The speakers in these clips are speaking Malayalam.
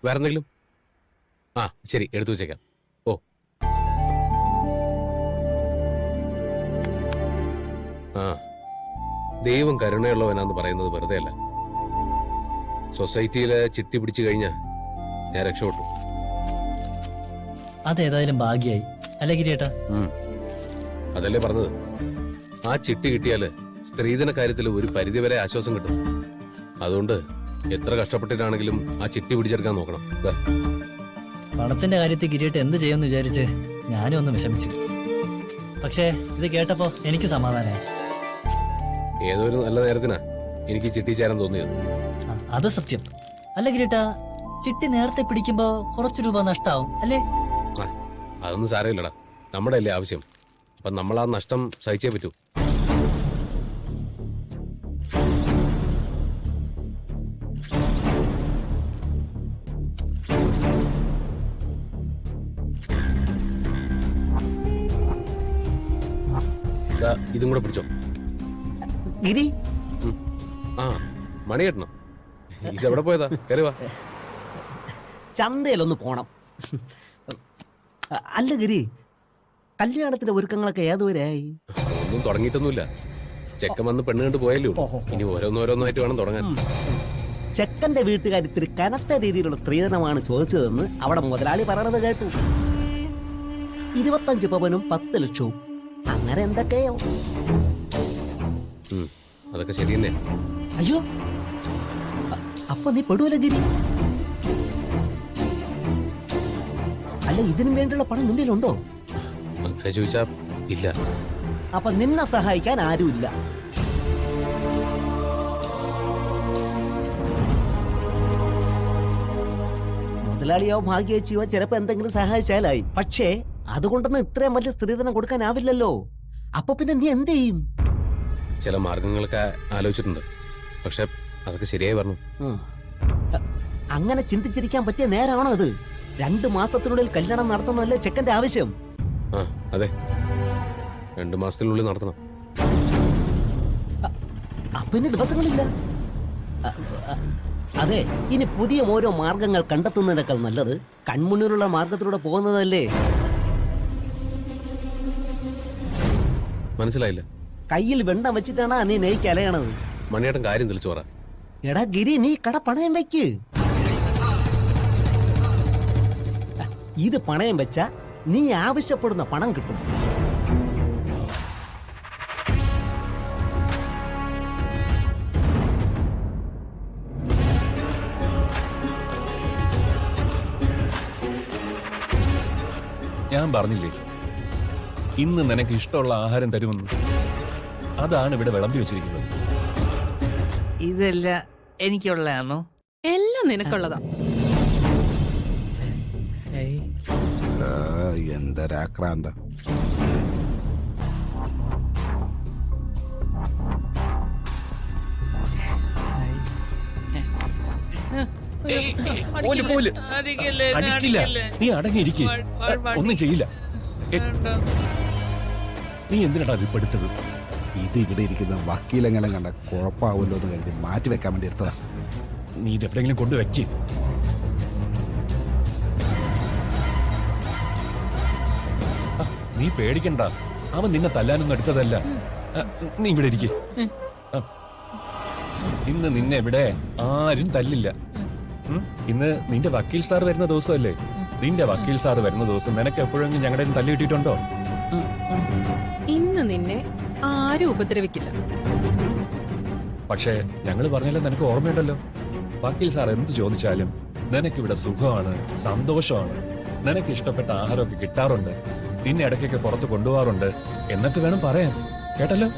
വേറെ എന്തെങ്കിലും? ആ ശരി, എടുത്തു വെച്ചേക്കാം. ഓ ആ, ദൈവം കരുണയുള്ളവനാന്ന് പറയുന്നത് വെറുതെ അല്ല. സൊസൈറ്റിയിലെ ചിട്ടി പിടിച്ചു കഴിഞ്ഞാൽ ഞാൻ രക്ഷപ്പെട്ടു. അതേതായാലും ഭാഗ്യായി അല്ലേ ഗിരിയേട്ടാ? അതല്ലേ പറഞ്ഞത്. ആ ചിട്ടി കിട്ടിയാല് സ്ത്രീധന കാര്യത്തിൽ ഒരു പരിധിവരെ ആശ്വാസം കിട്ടും. അതുകൊണ്ട് എത്ര കഷ്ടപ്പെട്ടിട്ടാണെങ്കിലും ആ ചിട്ടി പിടിച്ചെടുക്കാൻ നോക്കണം. പണത്തിന്റെ കാര്യത്തിൽ ഗിരിയേട്ട് എന്ത് ചെയ്യുമെന്ന് വിചാരിച്ച് ഞാനും ഒന്ന് വിഷമിച്ചു. പക്ഷേ ഇത് കേട്ടപ്പോ എനിക്ക് സമാധാനമായി. ഏതോ ഒരു നല്ല നേരത്തിനാ എനിക്ക് ചിട്ടി ചേരാൻ തോന്നിയത്. അത് സത്യം. അല്ല ഗിരിയേട്ടാ, ചിട്ടി നേരത്തെ പിടിക്കുമ്പോ കുറച്ചു രൂപ നഷ്ടാവും അല്ലേ? അതൊന്നും സാരമില്ലടാ, നമ്മുടെ അല്ലേ ആവശ്യം. അപ്പൊ നമ്മൾ ആ നഷ്ടം സഹിച്ചേ പറ്റൂ. ഇതും കൂടെ പിടിച്ചോ ഗിരി. ആ മണിയേട്ടനോ? ഇതെവിടെ പോയതാ? കരുവാ. ചന്തയിലൊന്ന് പോണം. അല്ല ഗിരി, കല്യാണത്തിന്റെ ഒരുക്കങ്ങളൊക്കെ ഏതുവരെയായി? ഒന്നും തുടങ്ങിയിട്ടൊന്നുമില്ല. ചെക്കൻ വന്ന് പെണ്ണ് കണ്ട് പോയല്ലോ. ഇനി ഓരോന്നോരോന്നായിട്ട് വേണം തുടങ്ങാൻ. ചെക്കന്റെ വീട്ടുകാർ ഇത്തിരി കനത്ത രീതിയിലുള്ള സ്ത്രീധനമാണ് ചോദിച്ചതെന്ന് അവിടെ മുതലാളി പറയണത് കേട്ടു. 25 പവനും 10 ലക്ഷവും, അങ്ങനെ എന്തൊക്കെയോ. അതൊക്കെ ശരി തന്നെ. അയ്യോ, അപ്പൊ നീ പെടൂല ഗിരി. അല്ല, ഇതിനു വേണ്ടിയുള്ള പണം നിന്റെ ഉണ്ടോ? അങ്ങനെ ചോദിച്ചാ ഇല്ല. അപ്പൊ നിന്നെ സഹായിക്കാൻ ആരുമില്ല. മുതലാളിയോ ഭാഗ്യവെച്ചിയോ ചിലപ്പോ എന്തെങ്കിലും സഹായിച്ചാലായി. പക്ഷേ അതുകൊണ്ടൊന്നും ഇത്രയും വലിയ സ്ത്രീധനം കൊടുക്കാനാവില്ലല്ലോ. അപ്പൊ പിന്നെ നീ എന്ത് ചെയ്യും? ചില മാർഗങ്ങളൊക്കെ ആലോചിച്ചിട്ടുണ്ട്. പക്ഷെ അതൊക്കെ ശരിയായി പറഞ്ഞു. അങ്ങനെ ചിന്തിച്ചിരിക്കാൻ പറ്റിയ നേരാണോ അത്? 2 മാസത്തിനുള്ളിൽ കല്യാണം നടത്തണമല്ലേ ചെക്കന്റെ ആവശ്യം? ആ അതെ, 2 മാസത്തിനുള്ളിൽ നടത്തണം. അപ്പൊ ഇനി ദിവസങ്ങളില്ല. അതെ, ഇനി പുതിയ ഓരോ മാർഗങ്ങൾ കണ്ടെത്തുന്നതിനേക്കാൾ നല്ലത് കൺമുന്നിലുള്ള മാർഗത്തിലൂടെ പോകുന്നതല്ലേ? മനസ്സിലായില്ല. കയ്യിൽ വെണ്ണം വെച്ചിട്ടാണ് നീ നെയ്ക്ക് അലയണത്. മണിയേട്ടൻ കാര്യം തെളിച്ചു പറ. എടാ ഗിരി, നീ കട പണയം വെക്ക്. ഇത് പണയം വെച്ചാ നീ ആവശ്യപ്പെടുന്ന പണം കിട്ടും. ഞാൻ പറഞ്ഞില്ലേ ഇന്ന് നിനക്ക് ഇഷ്ടമുള്ള ആഹാരം തരുമെന്ന്. അതാണ് ഇവിടെ വിളമ്പി വെച്ചിരിക്കുന്നത്. ഇതെല്ലാം എനിക്കുള്ളതാണോ? എല്ലാം നിനക്കുള്ളതാ. എന്തൊരാക്രാന്ത. അടിക്കില്ല, നീ അടങ്ങിയിരിക്കുക. ഒന്നും ചെയ്യില്ല. നീ എന്തിനാ ഇത് പെടുത്തത്? ഇത് ഇവിടെ ഇരിക്കുന്ന വക്കീലെങ്കിലും കണ്ട കുഴപ്പമാവുമല്ലോ എന്ന് കരുതി മാറ്റി വെക്കാൻ വേണ്ടി എടുത്തതാ. നീ ഇത് എവിടെയെങ്കിലും കൊണ്ടുവയ്ക്ക്. നീ പേടിക്കണ്ട, അവൻ നിന്നെ തല്ലാനൊന്നും എടുത്തതല്ല. നീ ഇവിടെ ഇരിക്കെ. ഇന്ന് നിന്നെ ഇവിടെ ആരും തല്ലില്ല. ഇന്ന് നിന്റെ വക്കീൽ സാർ വരുന്ന ദിവസമല്ലേ? നിന്റെ വക്കീൽ സാർ വരുന്ന ദിവസം നിനക്ക് എപ്പോഴെങ്കിലും ഞങ്ങളുടെ തല്ലി കിട്ടിയിട്ടുണ്ടോ? ഇന്ന് നിന്നെ ആരും ഉപദ്രവിക്കില്ല. പക്ഷേ ഞങ്ങൾ പറഞ്ഞാലും നിനക്ക് ഓർമ്മയുണ്ടല്ലോ, വക്കീൽ സാർ എന്ത് ചോദിച്ചാലും നിനക്കിവിടെ സുഖമാണ്, സന്തോഷമാണ്, നിനക്ക് ഇഷ്ടപ്പെട്ട ആഹാരമൊക്കെ കിട്ടാറുണ്ട്, നിന്നെ ഇടയ്ക്കൊക്കെ പുറത്ത് കൊണ്ടുപോകാറുണ്ട് എന്നൊക്കെ വേണം പറയാൻ. കേട്ടല്ലോ?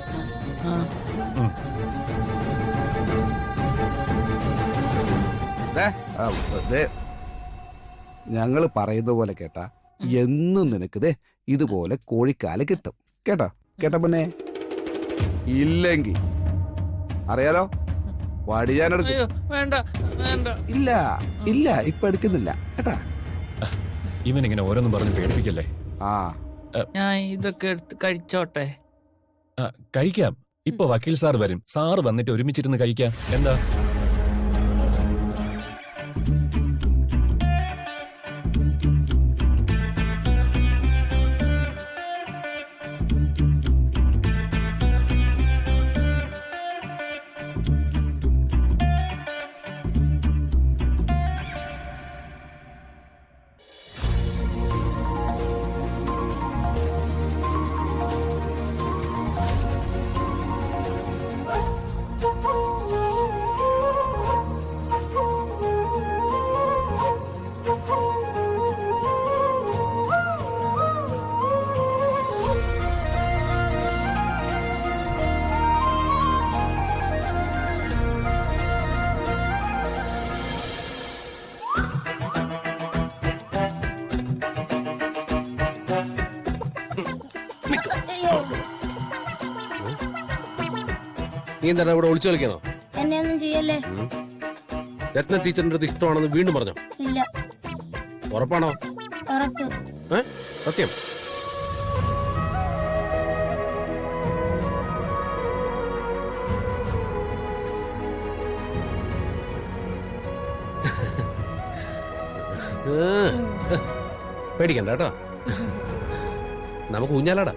ഞങ്ങള് പറയുന്ന പോലെ കേട്ടാ എന്നും നിനക്ക് ഇതുപോലെ കോഴിക്കാല് കിട്ടും. കേട്ടോ? കേട്ട പിന്നെ ഇല്ലെങ്കിൽ അറിയാലോ, വടിയാനെടുക്കും. ഇല്ല ഇല്ല, ഇപ്പൊ എടുക്കുന്നില്ല കേട്ടാ. ഇവനിങ്ങനെ ഓരോന്നും പറഞ്ഞ് പേടിപ്പിക്കല്ലേ. ഞാൻ ഇതൊക്കെ എടുത്ത് കഴിച്ചോട്ടെ? കഴിക്കാം. ഇപ്പൊ വക്കീൽ സാർ വരും. സാറ് വന്നിട്ട് ഒരുമിച്ചിരുന്ന് കഴിക്കാം. എന്താ? നീ എന്താണ് ഇവിടെ ഒളിച്ചു കളിക്കണോ? എന്നെ ഒന്നും ചെയ്യല്ലേ. രത്ന ടീച്ചറിന്റെ അടുത്ത് ഇഷ്ടമാണെന്ന് വീണ്ടും പറഞ്ഞോ? ഇല്ല. ഉറപ്പാണോ? ഉറപ്പ്. സത്യം? പേടിക്കണ്ട കേട്ടോ, നമുക്ക് ഊഞ്ഞാലാടാ.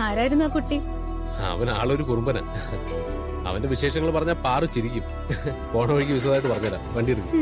ആരായിരുന്നു ആ കുട്ടി? അവൻ ആളൊരു കുറുമ്പന. അവന്റെ വിശേഷങ്ങൾ പറഞ്ഞാൽ പാറു ചിരിക്കും. പോണ വഴിക്ക് വിശദമായിട്ട് പറഞ്ഞുതരാം. വണ്ടി എടുക്കും.